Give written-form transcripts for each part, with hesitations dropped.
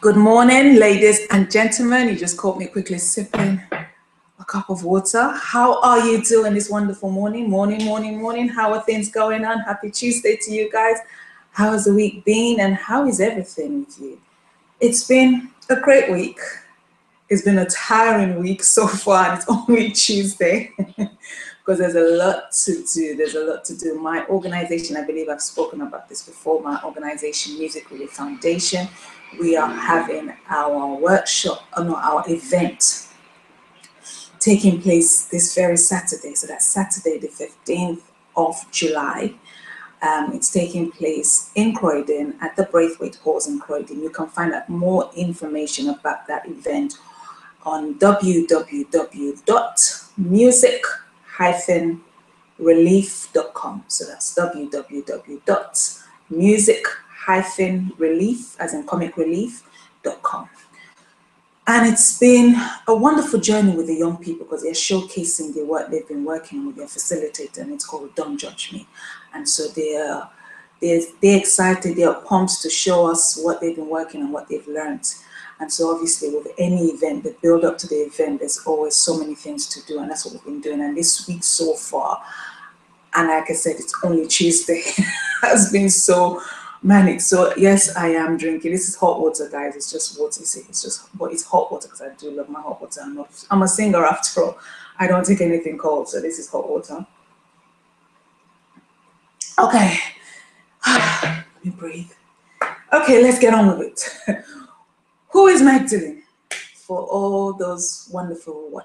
Good morning, ladies and gentlemen. You just caught me quickly sipping a cup of water. How are you doing this wonderful morning? Morning. How are things going on? Happy Tuesday to you guys. How has the week been and how is everything with you? It's been a great week. It's been a tiring week so far, and it's only Tuesday because there's a lot to do. There's a lot to do. My organization, I believe I've spoken about this before, my organization, Music Relief Foundation, we are having our workshop, our event taking place this very Saturday. So that's Saturday, the 15th of July. It's taking place in Croydon at the Braithwaite Halls in Croydon. You can find out more information about that event on www.music-relief.com. So that's www.music-relief, as in comic relief.com. And it's been a wonderful journey with the young people because they're showcasing the work they've been working with their facilitator, and it's called Don't Judge Me. And so they're excited, they're pumped to show us what they've been working and what they've learned. And so obviously with any event, the build up to the event, there's always so many things to do, and that's what we've been doing. And this week so far, and like I said, it's only Tuesday, has been so manic. So yes, I am drinking. This is hot water, guys. It's just water. But it's hot water because I do love my hot water. I'm a singer after all. I don't take anything cold, so this is hot water. Okay, let me breathe. Okay, let's get on with it. Who is Magdalene? For all those wonderful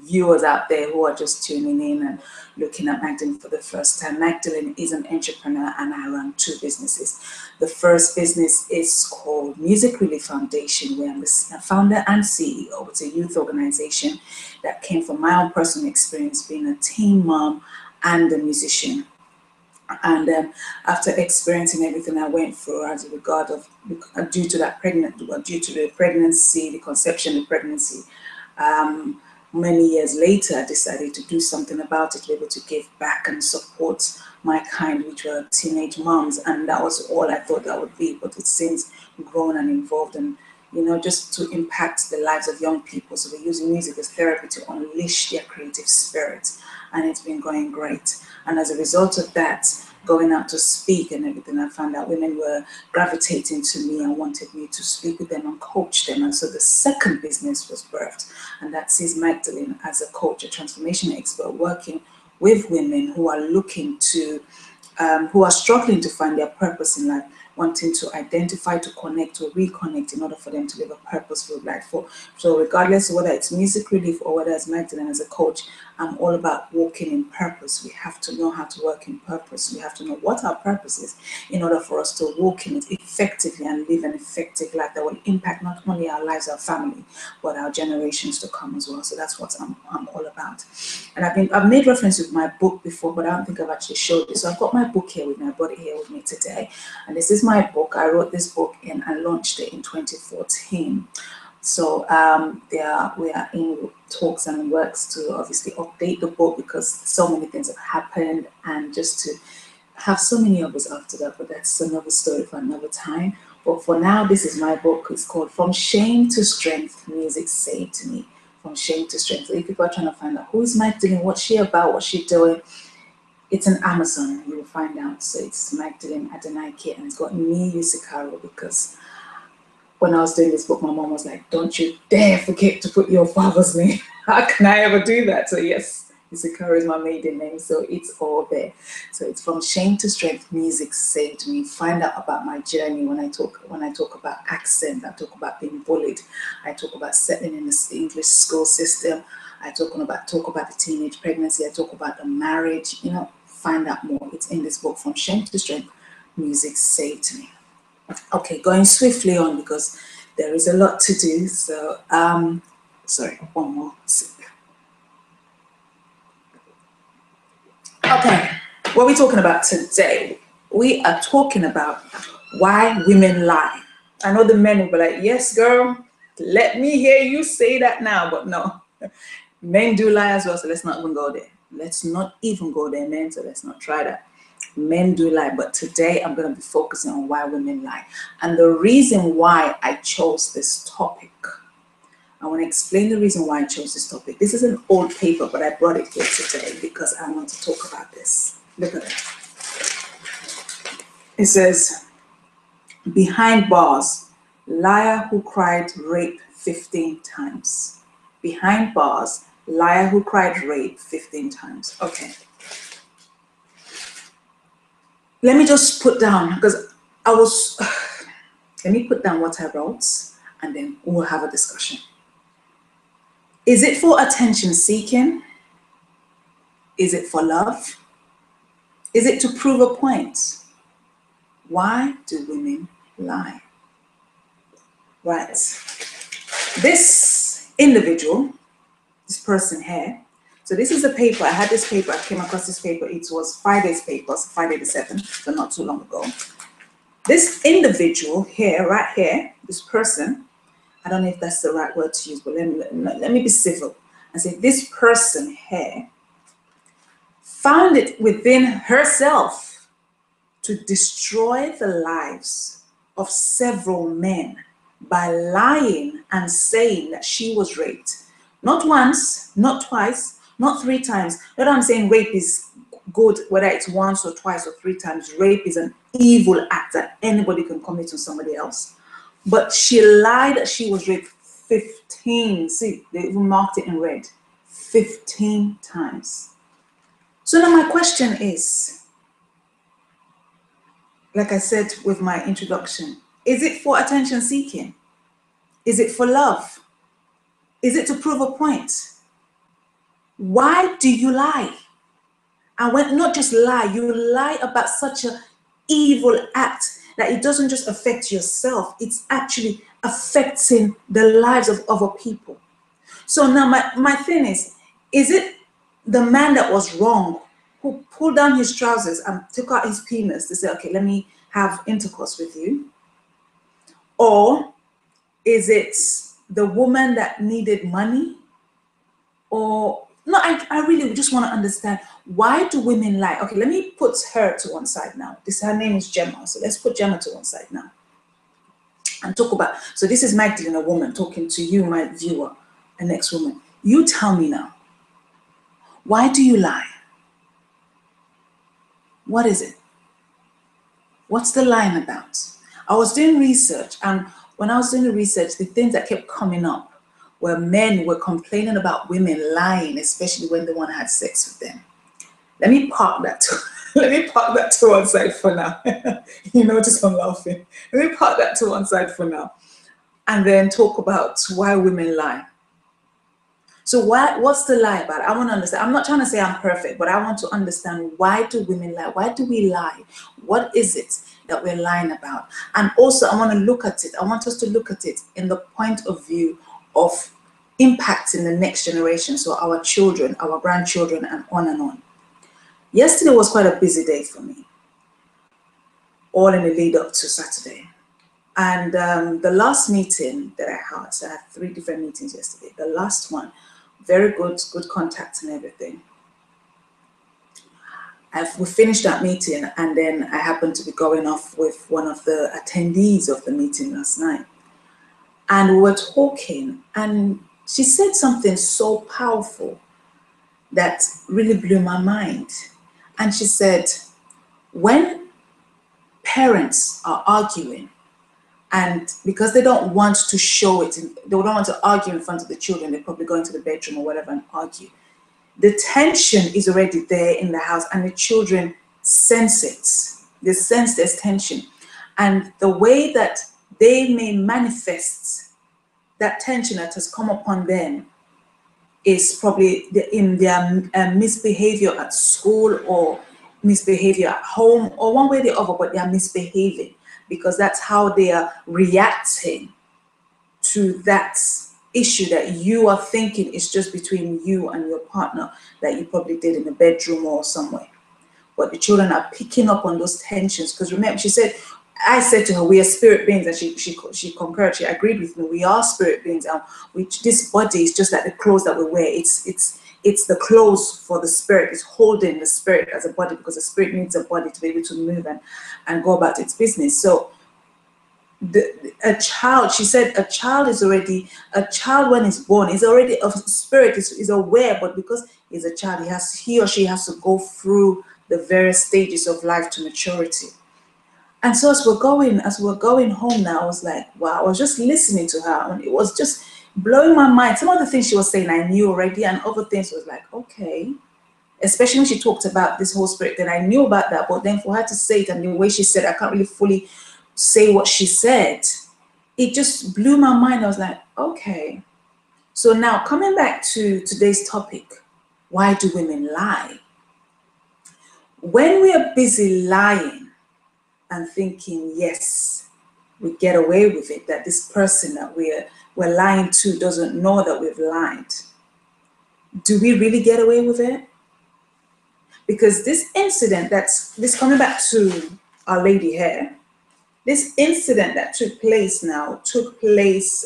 viewers out there who are just tuning in and looking at Magdalene for the first time, Magdalene is an entrepreneur and I run two businesses. The first business is called Music Relief Foundation, where I'm the founder and CEO. It's a youth organization that came from my own personal experience being a teen mom and a musician. And after experiencing everything I went through as a regard of due to the pregnancy, the conception, the pregnancy, many years later, I decided to do something about it, to be able to give back and support my kind, which were teenage moms, and that was all I thought that would be. But it's since grown and evolved, and just to impact the lives of young people. So we're using music as therapy to unleash their creative spirits, and it's been going great. And as a result of that, going out to speak and everything, I found out women were gravitating to me and wanted me to speak with them and coach them. And so the second business was birthed, and that sees Magdalene as a coach, a transformation expert, working with women who are looking to, who are struggling to find their purpose in life, wanting to identify, to connect, to reconnect in order for them to live a purposeful life. So regardless of whether it's Music Relief or whether it's Magdalene as a coach, I'm all about walking in purpose. We have to know how to work in purpose. We have to know what our purpose is in order for us to walk in it effectively and live an effective life that will impact not only our lives, our family, but our generations to come as well. So that's what I'm all about. And I've made reference with my book before, but I don't think I've actually showed it. So I've got my book here with me. I brought it here with me today. And this is my book. I wrote this book and launched it in 2014. So we are in talks and works to obviously update the book because so many things have happened, and just to have so many of us after that, but that's another story for another time. But for now, this is my book. It's called From Shame to Strength, Music Saved Me. From Shame to Strength. So if people are trying to find out who is Magdalene, what's she about, what's she doing, it's an Amazon, you will find out. So it's Magdalene Adenike, and it's got me, Usikaro, because when I was doing this book, my mom was like, don't you dare forget to put your father's name. How can I ever do that? So yes, Usikaro is my maiden name, so it's all there. So it's From Shame to Strength, Music Saved Me. Find out about my journey when I talk about accent. I talk about being bullied. I talk about settling in the English school system. I talk about the teenage pregnancy. I talk about the marriage. Find out more. It's in this book, From Shame to Strength, Music Saved Me. Okay, going swiftly on because there is a lot to do. So, sorry, one more sip. Okay, what are we talking about today? We are talking about why women lie. I know the men will be like, yes, girl, let me hear you say that now, but no. Men do lie as well, so let's not even go there. Let's not even go there, men, so let's not try that. Men do lie, but today I'm going to be focusing on why women lie. And the reason why I chose this topic, I want to explain the reason why I chose this topic. This is an old paper, but I brought it here today because I want to talk about this. Look at it. It says, behind bars, liar who cried rape 15 times. Behind bars, liar who cried rape 15 times. Okay. Let me just put down, because let me put down what I wrote and then we'll have a discussion. Is it for attention seeking? Is it for love? Is it to prove a point? Why do women lie? Right. This individual, this person here, so this is a paper. I had this paper. I came across this paper. It was Friday's paper, so Friday the 7th, so not too long ago. This individual here, right here, this person, I don't know if that's the right word to use, but let me be civil and say this person here found it within herself to destroy the lives of several men by lying and saying that she was raped. Not once, not twice, not 3 times. Not I'm saying rape is good, whether it's once or twice or 3 times. Rape is an evil act that anybody can commit to somebody else. But she lied that she was raped 15. See, they even marked it in red. 15 times. So now my question is, like I said with my introduction, is it for attention seeking? Is it for love? Is it to prove a point? Why do you lie? And when not just lie, you lie about such an evil act that it doesn't just affect yourself, it's actually affecting the lives of other people. So now my thing is it the man that was wrong who pulled down his trousers and took out his penis to say, okay, let me have intercourse with you? Or is it the woman that needed money? Or, no, I really just want to understand, why do women lie? Okay, let me put her to one side now. Her name is Gemma, so let's put Gemma to one side now. And talk about, so this is Magdalene, a woman, talking to you, my viewer, an ex-woman. You tell me now, why do you lie? What is it? What's the lying about? I was doing research, and when I was doing the research, the things that kept coming up were men were complaining about women lying, especially when they want to have sex with them. Let me park that to one side for now. You notice I'm laughing. Let me park that to one side for now, and then talk about why women lie. So what's the lie about? I want to understand. I'm not trying to say I'm perfect, but I want to understand, why do women lie? Why do we lie? What is it that we're lying about? And also I want to look at it. I want us to look at it in the point of view of impacting the next generation. So our children, our grandchildren, and on and on. Yesterday was quite a busy day for me, all in the lead up to Saturday. And the last meeting that I had, so I had 3 different meetings yesterday. The last one, very good contact and everything. We finished that meeting, and then I happened to be going off with one of the attendees of the meeting last night. And we were talking, and she said something so powerful that really blew my mind. And she said, when parents are arguing, and because they don't want to show it, they don't want to argue in front of the children, they probably go into the bedroom or whatever and argue. The tension is already there in the house, and the children sense it. They sense there's tension. And the way that they may manifest that tension that has come upon them is probably in their misbehavior at school, or misbehavior at home, or one way or the other, but they are misbehaving, because that's how they are reacting to that issue that you are thinking is just between you and your partner, that you probably did in the bedroom or somewhere. But the children are picking up on those tensions, because remember, I said to her, we are spirit beings, and she concurred, she agreed with me. We are spirit beings, and this body is just like the clothes that we wear. It's it's the clothes for the spirit. It's holding the spirit as a body, because the spirit needs a body to be able to move and go about its business. So a child, she said, a child when it's born is already a spirit, is aware, but because he's a child, he or she has to go through the various stages of life to maturity. And so as we're going home now, I was like, wow, I was just listening to her and it was just blowing my mind. Some of the things she was saying I knew already, and other things was like, okay. Especially when she talked about this whole spirit, then I knew about that, but then for her to say it and the way she said, I can't really fully say what she said. It just blew my mind. I was like, okay. So now coming back to today's topic, why do women lie? When we are busy lying and thinking, yes, we get away with it, that this person that we're lying to doesn't know that we've lied, do we really get away with it? Because this incident this coming back to Our Lady here, this incident that took place,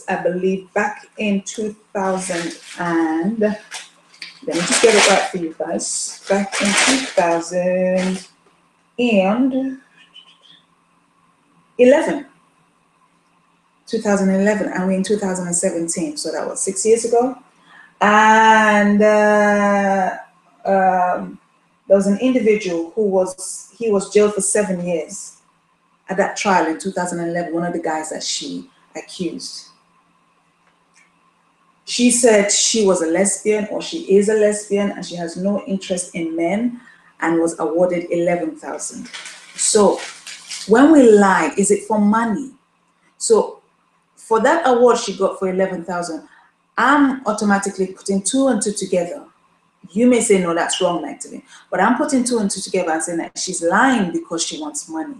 I believe, back in 2000 and, let me just get it right for you guys, back in 2011, and we're in 2017, so that was 6 years ago. And there was an individual who was jailed for 7 years at that trial in 2011, one of the guys that she accused. She said she was a lesbian, or she is a lesbian, and she has no interest in men, and was awarded 11,000. So when we lie, is it for money? So for that award she got for 11,000, I'm automatically putting 2 and 2 together. You may say, no, that's wrong, Magdalene. But I'm putting 2 and 2 together and saying that she's lying because she wants money.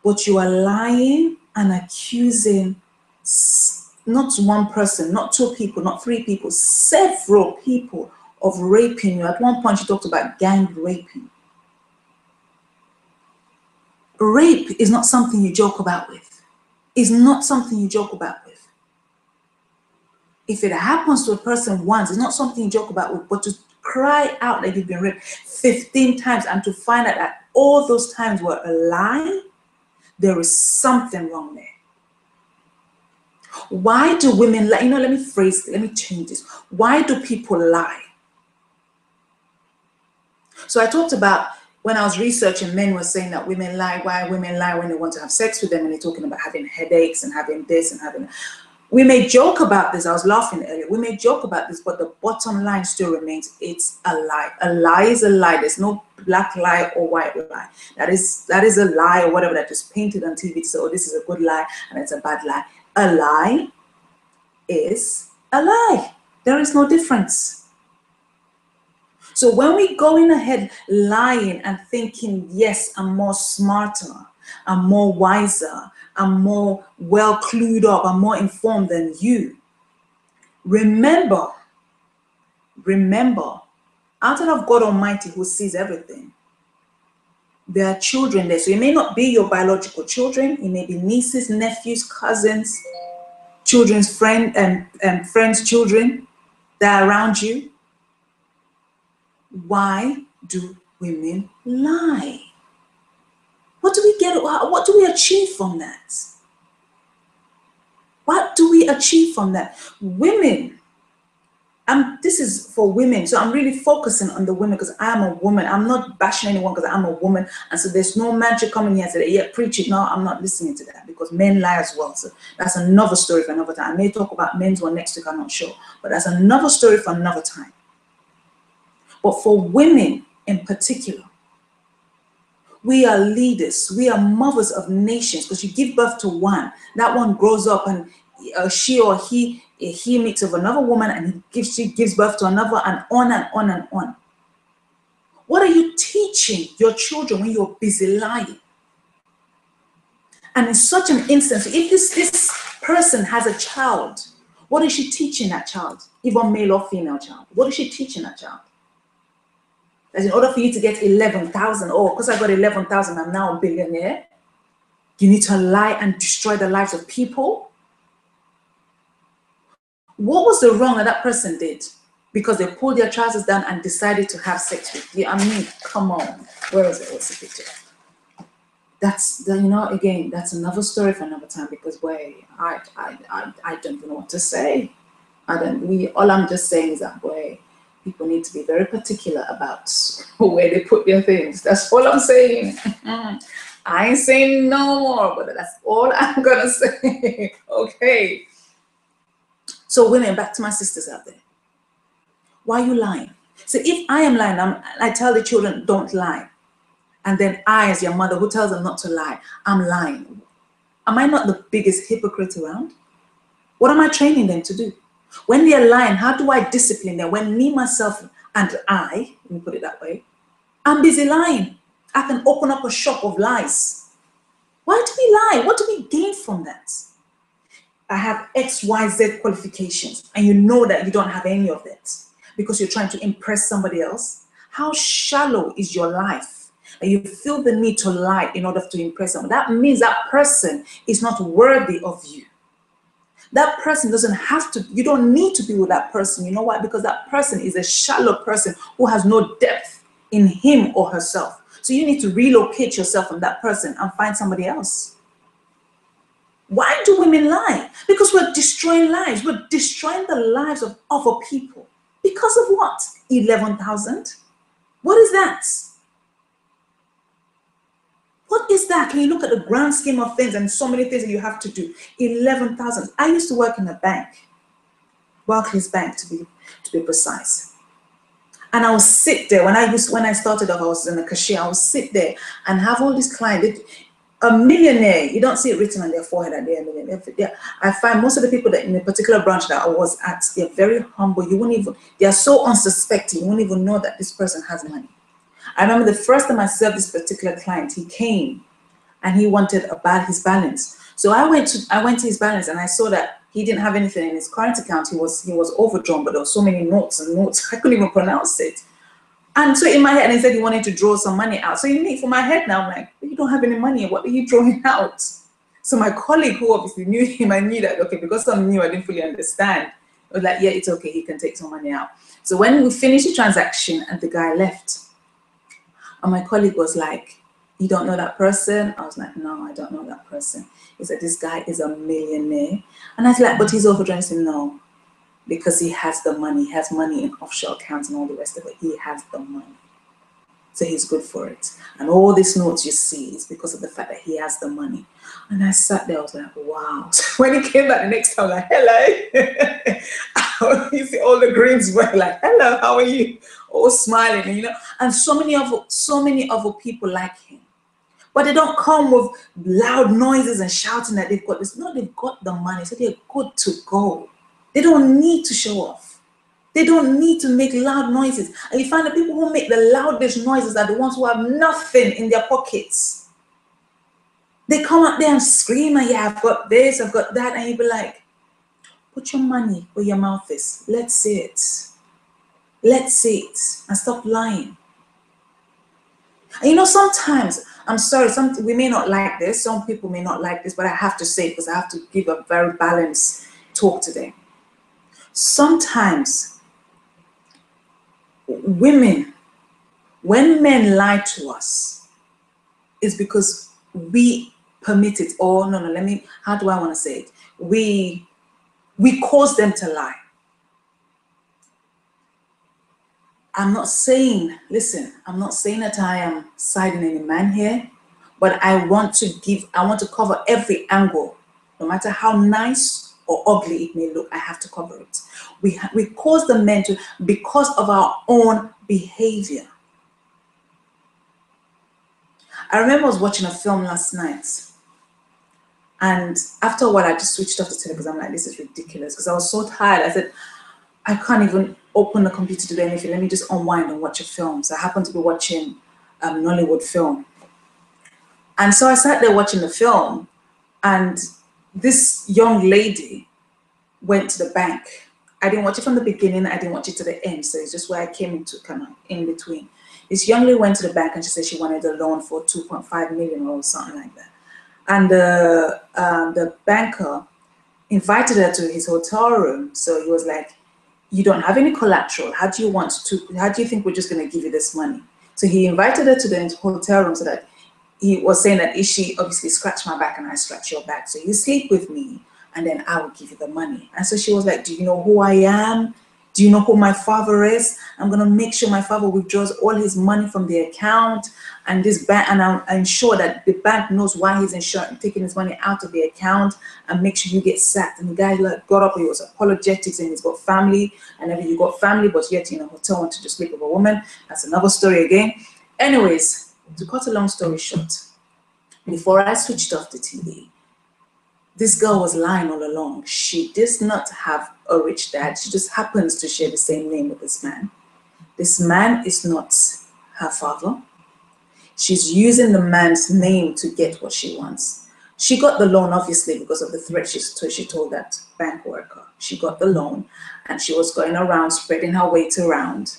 But you are lying and accusing not one person, not 2 people, not 3 people, several people of raping you. At one point, she talked about gang raping. Rape is not something you joke about with. It's not something you joke about with. If it happens to a person once, it's not something you joke about with, but to cry out that you've been raped 15 times and to find out that all those times were a lie, there is something wrong there. Why do women lie? Let me change this. Why do people lie? So I talked about, when I was researching, men were saying that women lie. Why women lie when they want to have sex with them, and they're talking about having headaches and having this and having. We may joke about this. I was laughing earlier. We may joke about this, but the bottom line still remains: it's a lie. A lie is a lie. There's no black lie or white lie. That is a lie, or whatever, that is painted on TV to say, oh, this is a good lie and it's a bad lie. A lie is a lie. There is no difference. So when we go in ahead lying and thinking, yes, I'm more smarter, I'm more wiser, I'm more well clued up, I'm more informed than you, remember, outside of God Almighty who sees everything, there are children there. So it may not be your biological children, it may be nieces, nephews, cousins, children's friends and friends' children that are around you. Why do women lie? What do we achieve from that? What do we achieve from that? Women, this is for women, so I'm really focusing on the women because I'm a woman. I'm not bashing anyone because I'm a woman, and so there's no man to come in here and say, yeah, preach it. No, I'm not listening to that, because men lie as well. So that's another story for another time. I may talk about men's one next week, I'm not sure, but that's another story for another time. But for women in particular, we are leaders, we are mothers of nations, because you give birth to one, that one grows up and she or he meets with another woman and she gives birth to another, and on and on and on. What are you teaching your children when you're busy lying? And in such an instance, if this person has a child, what is she teaching that child? Even male or female child, what is she teaching that child? That in order for you to get 11,000, because I got 11,000, I'm now a billionaire. You need to lie and destroy the lives of people. What was the wrong that person did? because they pulled their trousers down and decided to have sex with you. I mean, come on. Where is it? What's the picture? That's the, you know, again, that's another story for another time, because boy, I don't even know what to say. All I'm just saying is that boy, people need to be very particular about where they put their things. That's all I'm saying. I ain't saying no more, but that's all I'm gonna say. Okay. So women, back to my sisters out there. Why are you lying? So if I am lying, I tell the children, don't lie. And then I, as your mother who tells them not to lie, I'm lying. Am I not the biggest hypocrite around? What am I training them to do? When they're lying, how do I discipline them? When me, myself, and I, let me put it that way, I'm busy lying. I can open up a shop of lies. Why do we lie? What do we gain from that? I have X, Y, Z qualifications, and you know that you don't have any of that because you're trying to impress somebody else. How shallow is your life? And you feel the need to lie in order to impress someone. That means that person is not worthy of you. That person doesn't have to, you don't need to be with that person. You know why? Because that person is a shallow person who has no depth in him or herself. So you need to relocate yourself from that person and find somebody else. Why do women lie? Because we're destroying lives. We're destroying the lives of other people. Because of what? 11,000? What is that? What is that? When you look at the grand scheme of things and so many things that you have to do, 11,000. I used to work in a bank, Barclays Bank to be precise. And I would sit there when I started off, I was in a cashier. I would sit there and have all these clients. A millionaire, you don't see it written on their forehead that they're a millionaire. I find most of the people that in a particular branch that I was at, they're very humble. They are so unsuspecting. You won't even know that this person has money. I remember the first time I served this particular client, he came and he wanted his balance. So I went to his balance and I saw that he didn't have anything in his current account. He was overdrawn, but there were so many notes and notes, I couldn't even pronounce it. And so in my head, he said he wanted to draw some money out. So for my head now, I'm like, you don't have any money. What are you drawing out? So my colleague, who obviously knew him, I knew that, okay, because I'm new, I didn't fully understand. I was like, yeah, it's okay. He can take some money out. So when we finished the transaction and the guy left, and my colleague was like, you don't know that person? I was like, no, I don't know that person. He said, this guy is a millionaire. And I was like, but he's overdrawn. He said, no. Because he has the money. He has money in offshore accounts and all the rest of it. He has the money. So he's good for it. And all these notes you see is because of the fact that he has the money. And I sat there, I was like, wow. So when he came back the next time, like, hello. You see all the greens were like, hello, how are you? All smiling, you know. And so many other people like him. But they don't come with loud noises and shouting that they've got this. No, they've got the money. So they're good to go. They don't need to show off. They don't need to make loud noises. And you find the people who make the loudest noises are the ones who have nothing in their pockets. They come out there and scream, and yeah, I've got this, I've got that. And you be like, put your money where your mouth is. Let's see it. Let's see it. And stop lying. And you know, sometimes, I'm sorry, we may not like this. Some people may not like this, but I have to say it because I have to give a very balanced talk today. Sometimes women, when men lie to us, it's because we permit it. Or no, how do I want to say it? We cause them to lie. I'm not saying that I am siding any man here, but I want to cover every angle, no matter how nice or ugly it may look. I have to cover it. We cause the men to, because of our own behavior. I remember I was watching a film last night, and after a while I just switched off the television because I'm like, this is ridiculous, because I was so tired. I said, I can't even open the computer to do anything. Let me just unwind and watch a film. So I happened to be watching a Nollywood film. And so I sat there watching the film, and this young lady went to the bank. I didn't watch it from the beginning. I didn't watch it to the end. So it's just where I came into kind of in between. This young lady went to the bank and she said she wanted a loan for 2.5 million or something like that. And the banker invited her to his hotel room. So he was like, You don't have any collateral. How do you think we're just going to give you this money? So he invited her to the hotel room so that he was saying that if she obviously scratched my back and I scratch your back, so you sleep with me and then I will give you the money. And so she was like, do you know who I am? Do you know who my father is? I'm going to make sure my father withdraws all his money from the account and this bank, and I'll ensure that the bank knows why he's taking his money out of the account and make sure you get sacked. And the guy got up, he was apologetic, saying he's got family and everything. You got family, but yet in a hotel want to just sleep with a woman. That's another story again. Anyways, to cut a long story short, before I switched off the TV, this girl was lying all along. She does not have a rich dad. She just happens to share the same name with this man. This man is not her father. She's using the man's name to get what she wants. She got the loan, obviously, because of the threat she told that bank worker. She got the loan and she was going around spreading her weight around.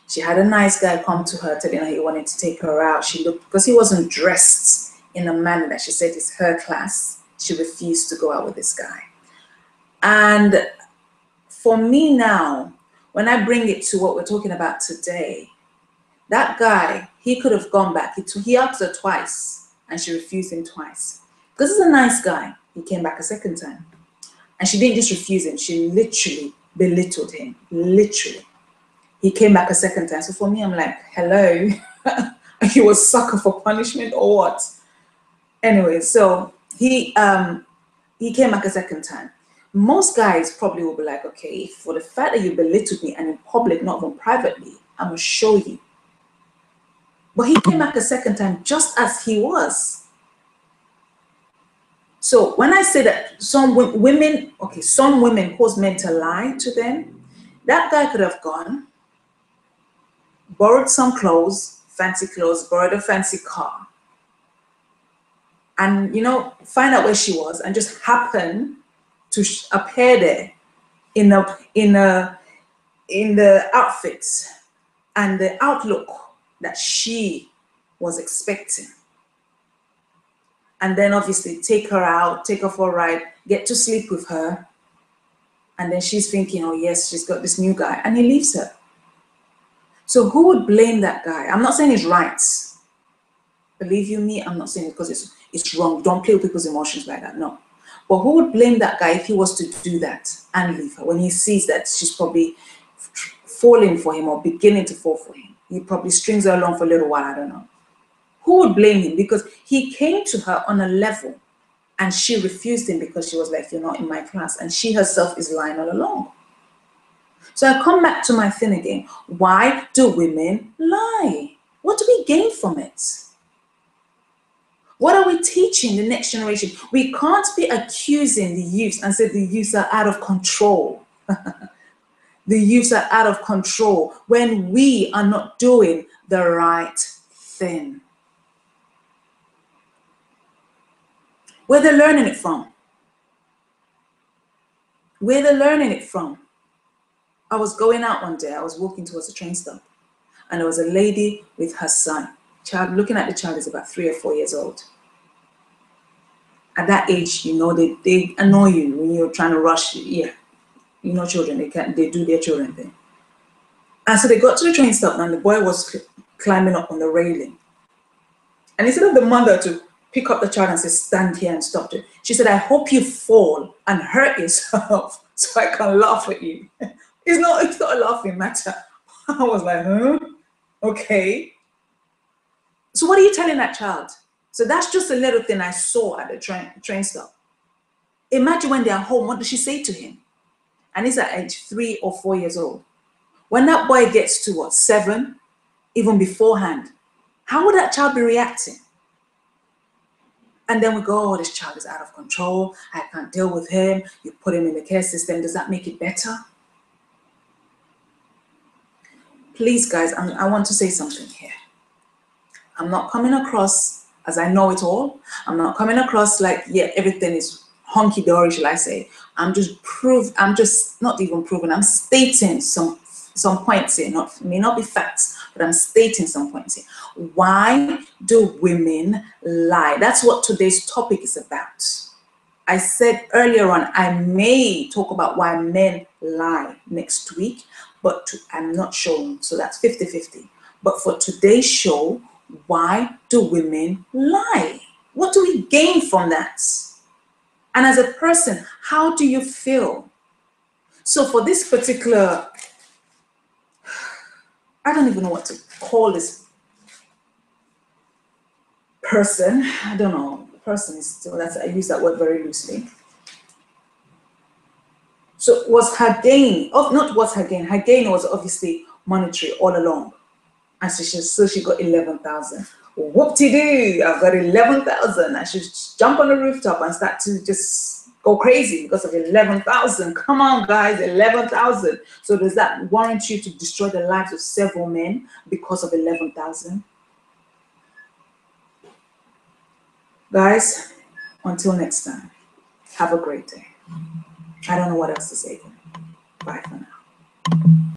She had a nice guy come to her telling her he wanted to take her out. She looked, because he wasn't dressed in a manner that she said is her class, she refused to go out with this guy. And for me now, when I bring it to what we're talking about today, that guy, he could have gone back. He asked her twice and she refused him twice. Because he's a nice guy, he came back a second time. And she didn't just refuse him, she literally belittled him, literally. He came back a second time. So for me, I'm like, hello, are you a sucker for punishment or what? Anyway, so he came back a second time. Most guys probably will be like, okay, for the fact that you belittled me and in public, not even privately, I'm gonna show you. But he came back a second time just as he was. So when I say that some women cause men to lie to them, that guy could have gone, borrowed some clothes, fancy clothes, borrowed a fancy car, and find out where she was and just happen to appear there in the outfits and the outlook that she was expecting. And then obviously take her out, take her for a ride, get to sleep with her. And then she's thinking, oh yes, she's got this new guy, and he leaves her. So who would blame that guy? I'm not saying it's right. Believe you me, I'm not saying it because it's wrong. Don't play with people's emotions like that, no. But who would blame that guy if he was to do that and leave her when he sees that she's probably falling for him or beginning to fall for him? He probably strings her along for a little while, I don't know. Who would blame him? Because he came to her on a level and she refused him because she was like, you're not in my class. And she herself is lying all along. So I come back to my thing again. Why do women lie? What do we gain from it? What are we teaching the next generation? We can't be accusing the youth and say the youth are out of control. The youth are out of control when we are not doing the right thing. Where they're learning it from. Where they're learning it from. I was going out one day, I was walking towards a train stop, and there was a lady with her son. Child, looking at the child is about 3 or 4 years old. At that age, they annoy you when you're trying to rush. Yeah, children, they do their children thing. And so they got to the train stop and the boy was climbing up on the railing. And instead of the mother to pick up the child and say, stand here and stop it, she said, I hope you fall and hurt yourself so I can laugh at you. It's not a laughing matter. I was like, huh? Okay. So what are you telling that child? So that's just a little thing I saw at the train stop. Imagine when they're home, what does she say to him? And he's at age 3 or 4 years old. When that boy gets to 7, even beforehand, how would that child be reacting? And then we go, oh, this child is out of control. I can't deal with him. You put him in the care system. Does that make it better? Please, guys, I want to say something here. I'm not coming across as I know it all. I'm not coming across like, yeah, everything is honky-dory, shall I say. I'm just not even proving, I'm stating some points here, may not be facts, but I'm stating some points here. Why do women lie? That's what today's topic is about. I said earlier on, I may talk about why men lie next week, but I'm not sure. So that's 50-50. But for today's show, why do women lie? What do we gain from that? And as a person, how do you feel? So for this particular, I don't even know what to call this person. I don't know. Person is still, I use that word very loosely. So was her gain, not was her gain, her gain was obviously monetary all along. And so she got 11,000. Whoop-de-doo, I've got 11,000. I should jump on the rooftop and start to just go crazy because of 11,000. Come on, guys, 11,000. So does that warrant you to destroy the lives of several men because of 11,000? Guys, until next time, have a great day. I don't know what else to say. Bye for now.